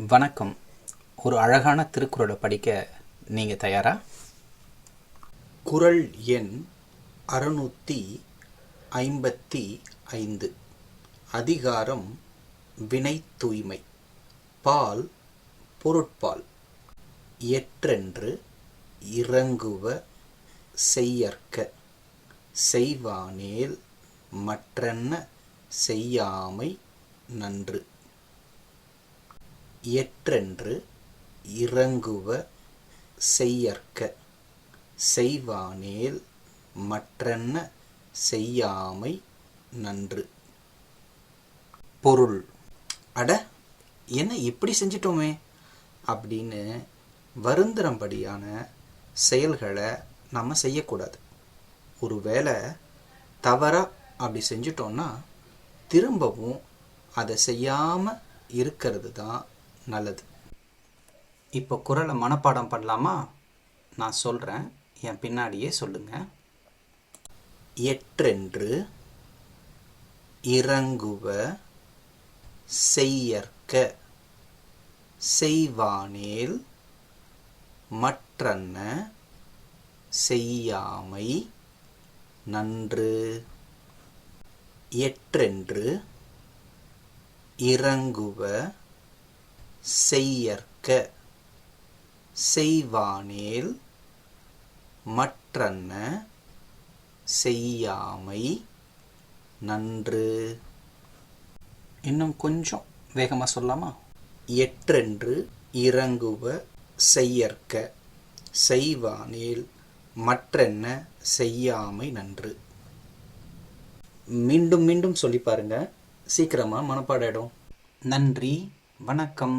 வணக்கம். ஒரு அழகான திருக்குறளை படிக்க நீங்கள் தயாரா? குறள் எண் 655. அதிகாரம் வினை தூய்மை. பால் பொருட்பால். எற்றென்று இறங்குவ செய்யற்க செய்வானேல் மற்றென்ன செய்யாமை நன்று. எற்றென்று இறங்குவ செய்யற்க செய்வானேல் மற்றென்ன செய்யாமை நன்று. பொருள்: அட, என்ன இப்படி செஞ்சிட்டோமே அப்படின்னு வருந்துறம்படியான செயல்களை நம்ம செய்யக்கூடாது. ஒரு வேளை தவறாக அப்படி செஞ்சிட்டோன்னா திரும்பவும் அதை செய்யாமல் இருக்கிறது தான் நல்லது. இப்போ குறளை மனப்பாடம் பண்ணலாமா? நான் சொல்கிறேன், என் பின்னாடியே சொல்லுங்கள். எற்றென்று இறங்குவ செய்யற்க செய்வானேல் மற்றென்ன செய்யாமை நன்று. எற்றென்று இறங்குவ செய்யற்க செய்வானேல் மற்றென்ன செய்யாமை நன்று. இன்னும் கொஞ்சம் வேகமாக சொல்லலாமா? எற்றென்று இறங்குவ செய்யற்க செய்வானேல் மற்றென்ன செய்யாமை நன்று. மீண்டும் மீண்டும் சொல்லி பாருங்க, சீக்கிரமாக மனப்பாடம். நன்றி, வணக்கம்.